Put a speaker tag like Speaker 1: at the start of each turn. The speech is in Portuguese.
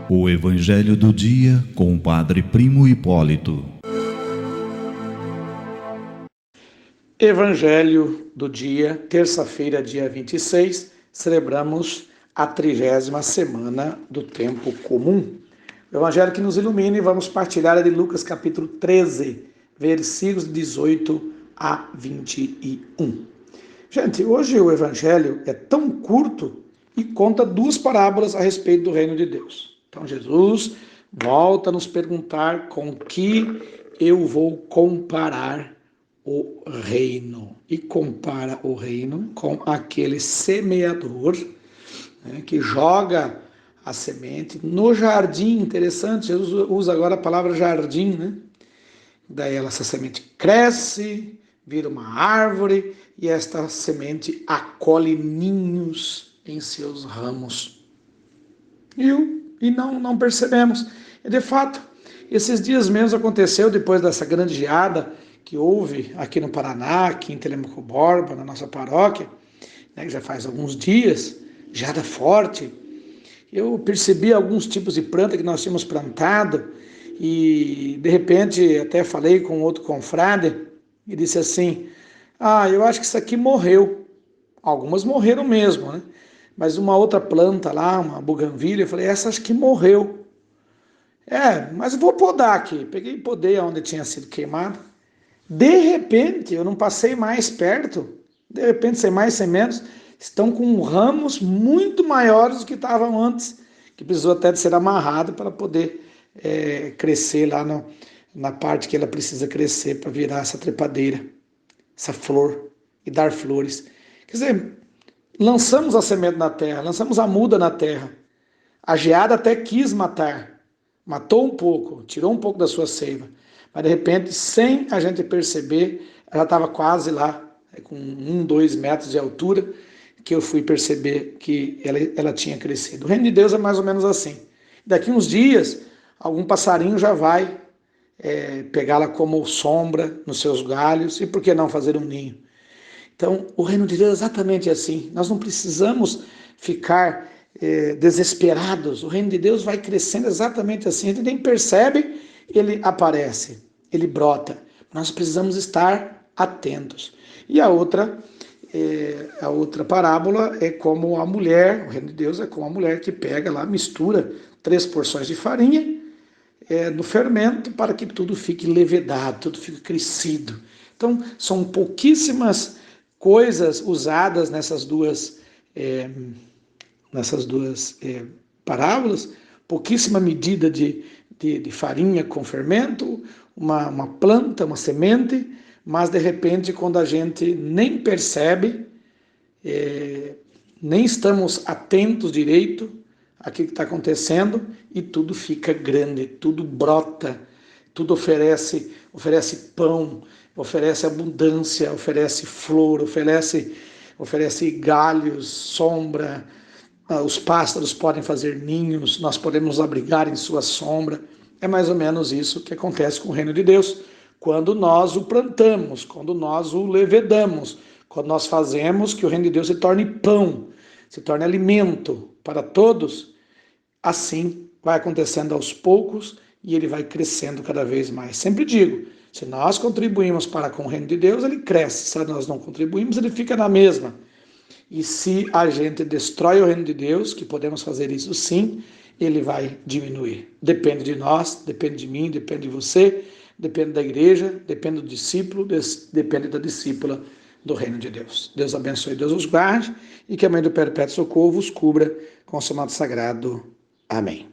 Speaker 1: O Evangelho do Dia com o Padre Primo Hipólito.
Speaker 2: Evangelho do dia, terça-feira, dia 26, celebramos a 30ª semana do tempo comum. O Evangelho que nos ilumina, e vamos partilhar é de Lucas capítulo 13, versículos 18 a 21. Gente, hoje o Evangelho é tão curto e conta 2 parábolas a respeito do reino de Deus. Então Jesus volta a nos perguntar com que eu vou comparar o reino. E compara o reino com aquele semeador, né, que joga a semente no jardim. Interessante, Jesus usa agora a palavra jardim, né? Daí essa semente cresce, vira uma árvore, e esta semente acolhe ninhos em seus ramos. E não percebemos. E de fato, esses dias mesmo aconteceu, depois dessa grande geada que houve aqui no Paraná, aqui em Telemaco Borba, na nossa paróquia, né, que já faz alguns dias, geada forte. Eu percebi alguns tipos de planta que nós tínhamos plantado, e de repente até falei com outro confrade e disse assim: eu acho que isso aqui morreu. Algumas morreram mesmo, né? Mas uma outra planta lá, uma buganvília, eu falei, essa acho que morreu. Mas eu vou podar aqui. Peguei e podei onde tinha sido queimado. De repente, eu não passei mais perto, de repente, sem mais, sem menos, estão com ramos muito maiores do que estavam antes, que precisou até de ser amarrado para poder crescer lá na parte que ela precisa crescer para virar essa trepadeira, essa flor e dar flores. Quer dizer, lançamos a semente na terra, lançamos a muda na terra. A geada até quis matar, matou um pouco, tirou um pouco da sua seiva, mas de repente, sem a gente perceber, ela estava quase lá, com 2 metros de altura, que eu fui perceber que ela tinha crescido. O reino de Deus é mais ou menos assim. Daqui uns dias, algum passarinho já vai pegá-la como sombra nos seus galhos, e por que não fazer um ninho? Então, o reino de Deus é exatamente assim. Nós não precisamos ficar desesperados. O reino de Deus vai crescendo exatamente assim. A gente nem percebe, ele aparece, ele brota. Nós precisamos estar atentos. E a outra parábola é como a mulher, o reino de Deus é como a mulher que pega lá, mistura 3 porções de farinha no fermento para que tudo fique levedado, tudo fique crescido. Então, são pouquíssimas coisas usadas nessas duas parábolas, pouquíssima medida de farinha com fermento, uma planta, uma semente, mas de repente, quando a gente nem percebe, nem estamos atentos direito àquilo que está acontecendo, e tudo fica grande, tudo brota, tudo oferece pão, oferece abundância, oferece flor, oferece galhos, sombra. Os pássaros podem fazer ninhos, nós podemos nos abrigar em sua sombra. É mais ou menos isso que acontece com o reino de Deus, quando nós o plantamos, quando nós o levedamos, quando nós fazemos que o reino de Deus se torne pão, se torne alimento para todos. Assim vai acontecendo aos poucos, e ele vai crescendo cada vez mais. Sempre digo, se nós contribuímos para com o reino de Deus, ele cresce. Se nós não contribuímos, ele fica na mesma. E se a gente destrói o reino de Deus, que podemos fazer isso sim, ele vai diminuir. Depende de nós, depende de mim, depende de você, depende da igreja, depende do discípulo, depende da discípula do reino de Deus. Deus abençoe, Deus os guarde, e que a Mãe do Perpétuo Socorro os cubra com o seu manto sagrado. Amém.